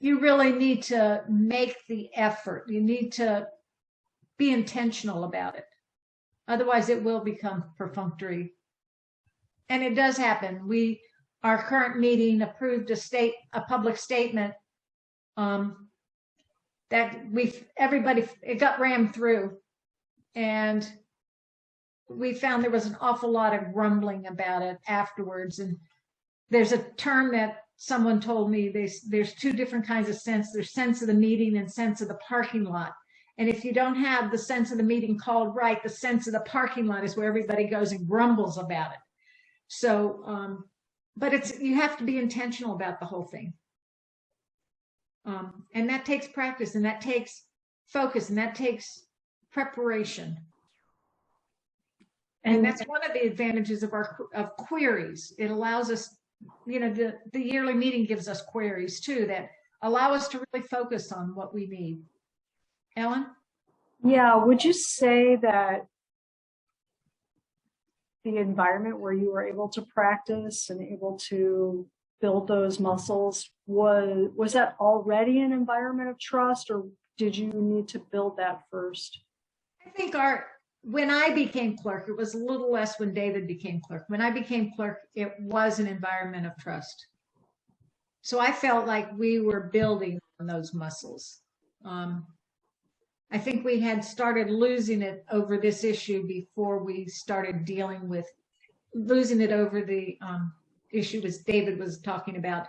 you really need to make the effort. You need to be intentional about it. Otherwise, it will become perfunctory. And it does happen. Our current meeting approved a public statement that it got rammed through, and we found there was an awful lot of grumbling about it afterwards. And there's a term that someone told me, there's two different kinds of sense. There's sense of the meeting and sense of the parking lot. And if you don't have the sense of the meeting called right, the sense of the parking lot is where everybody goes and grumbles about it. So, but you have to be intentional about the whole thing. And that takes practice, and that takes focus, and that takes preparation. And that's one of the advantages of queries. It allows us, you know, the yearly meeting gives us queries too that allow us to really focus on what we need. Ellen? Yeah, would you say that the environment where you were able to practice and able to build those muscles, was that already an environment of trust, or did you need to build that first? I think when I became clerk, it was a little less when David became clerk. When I became clerk, it was an environment of trust. So I felt like we were building on those muscles. I think we had started losing it over this issue before we started dealing with losing it over the issue as David was talking about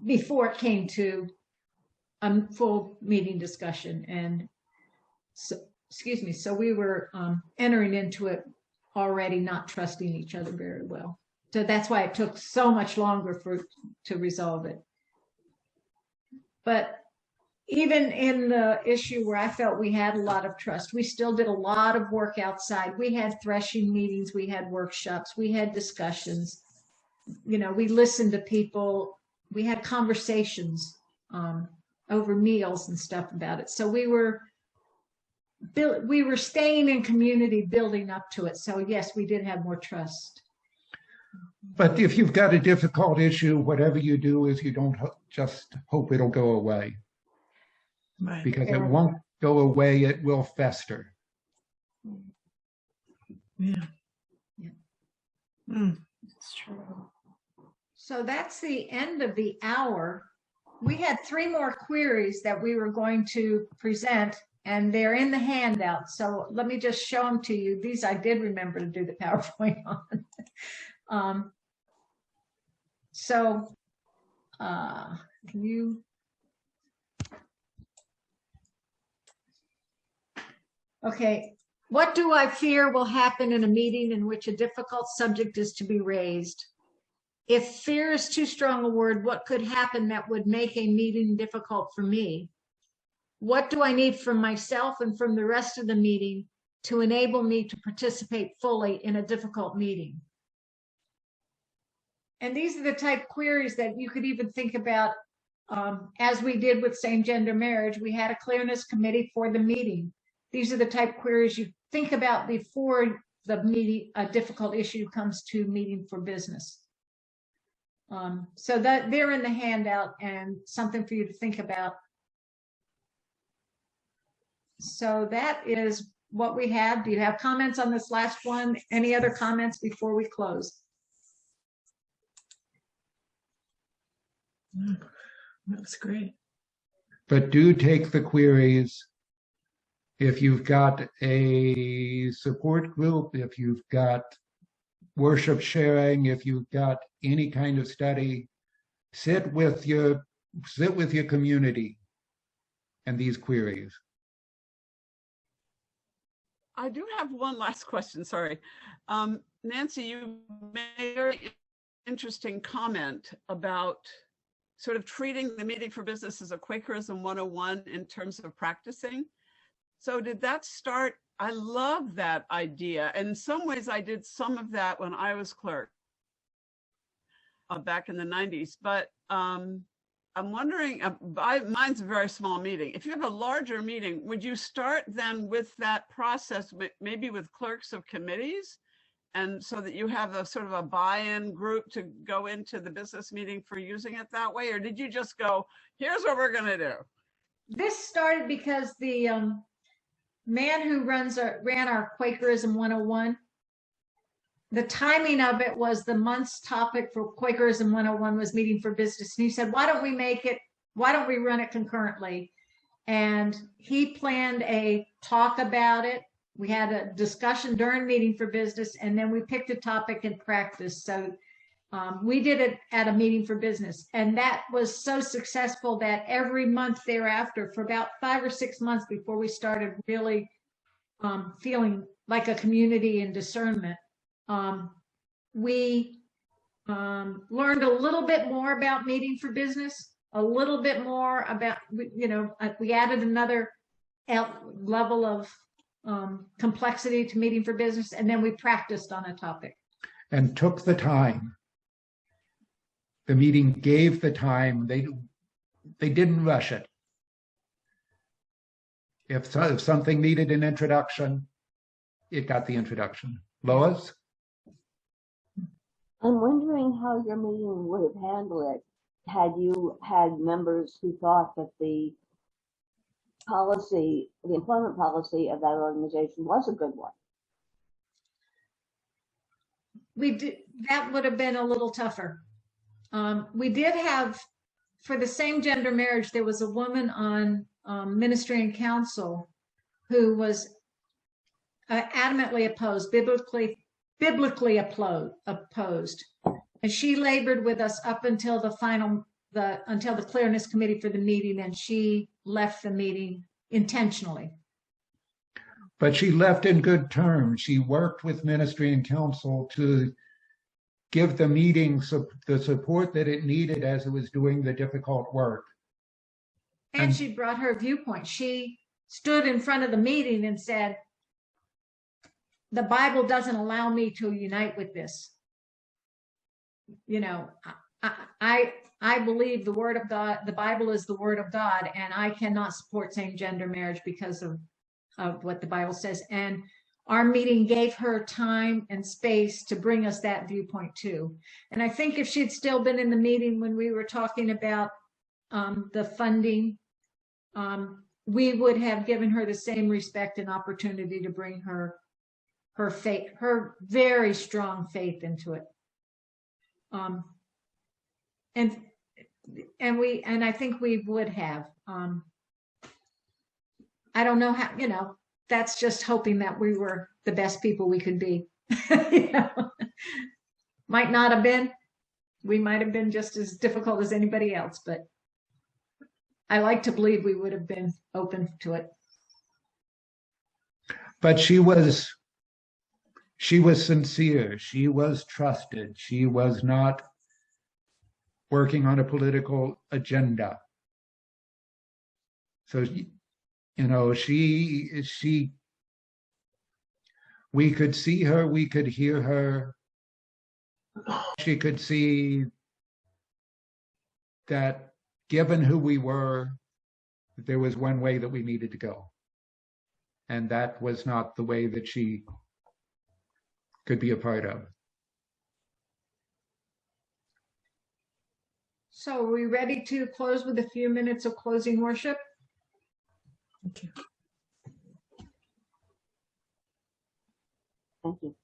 before it came to a full meeting discussion. And so, excuse me, so we were entering into it already not trusting each other very well. So that's why it took so much longer to resolve it. But even in the issue where I felt we had a lot of trust, we still did a lot of work outside. We had threshing meetings, we had workshops, we had discussions. You know, we listened to people, we had conversations over meals and stuff about it. So we were staying in community, building up to it. So yes, we did have more trust. But if you've got a difficult issue, whatever you do is you don't just hope it'll go away. Right. Because it won't go away, it will fester. Yeah. Yeah. It's true. So that's the end of the hour. We had 3 more queries that we were going to present, and they're in the handout. So let me just show them to you. These I did remember to do the PowerPoint on. Can you? Okay. What do I fear will happen in a meeting in which a difficult subject is to be raised? If fear is too strong a word, what could happen that would make a meeting difficult for me? What do I need from myself and from the rest of the meeting to enable me to participate fully in a difficult meeting? And these are the type of queries that you could even think about as we did with same-gender marriage. We had a clearness committee for the meeting. These are the type of queries you think about before the meeting, a difficult issue comes to meeting for business. So that they're in the handout and something for you to think about. So that is what we have. Do you have comments on this last one? Any other comments before we close? That's great. But do take the queries. If you've got a support group, if you've got worship sharing, if you've got any kind of study, sit with your community and these queries. I do have one last question, sorry. Nancy, you made a very interesting comment about sort of treating the meeting for business as a Quakerism 101 in terms of practicing. So did that start? I love that idea. In some ways, I did some of that when I was clerk back in the 90s. But I'm wondering, mine's a very small meeting. If you have a larger meeting, would you start then with that process, maybe with clerks of committees? And so that you have a sort of a buy-in group to go into the business meeting for using it that way? Or did you just go, here's what we're going to do? This started because the man who ran our Quakerism 101, the timing of it was the month's topic for Quakerism 101 was meeting for business. And he said, why don't we run it concurrently? And he planned a talk about it. We had a discussion during meeting for business, and then we picked a topic and practiced. So we did it at a meeting for business. And that was so successful that every month thereafter, for about 5 or 6 months before we started really feeling like a community in discernment, we learned a little bit more about meeting for business, a little bit more about, we added another level of complexity to meeting for business, and then we practiced on a topic. And took the time. The meeting gave the time. They didn't rush it. If something needed an introduction, it got the introduction. Lois? I'm wondering how your meeting would have handled it had you had members who thought that the employment policy of that organization was a good one. That would have been a little tougher. We did have, for the same gender marriage, there was a woman on ministry and council who was adamantly opposed, biblically opposed. And she labored with us up until until the clearness committee for the meeting, and she left the meeting intentionally. But she left in good terms. She worked with ministry and council to give the meeting the support that it needed as it was doing the difficult work. And she brought her viewpoint. She stood in front of the meeting and said, the Bible doesn't allow me to unite with this. You know, I believe the word of God, the Bible is the word of God, and I cannot support same-gender marriage because of what the Bible says. And our meeting gave her time and space to bring us that viewpoint too. And I think if she'd still been in the meeting when we were talking about the funding, we would have given her the same respect and opportunity to bring her faith, her very strong faith into it. And I think we would have. I don't know how, you know, that's just hoping that we were the best people we could be. You know? Might not have been. We might have been just as difficult as anybody else, but I like to believe we would have been open to it. But she was sincere. She was trusted. She was not working on a political agenda. So, you know, we could see her, we could hear her. She could see that given who we were, there was one way that we needed to go. And that was not the way that she could be a part of. So are we ready to close with a few minutes of closing worship? Thank you. Thank you.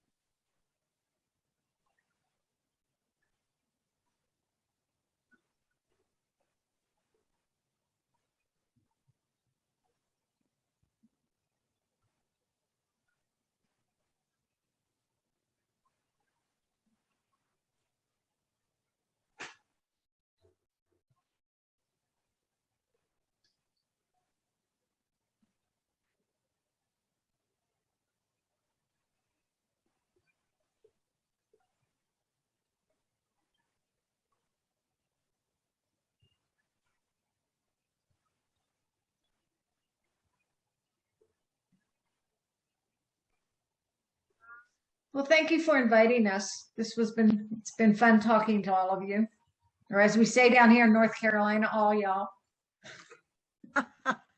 Well, thank you for inviting us. It's been fun talking to all of you. Or as we say down here in North Carolina, all y'all.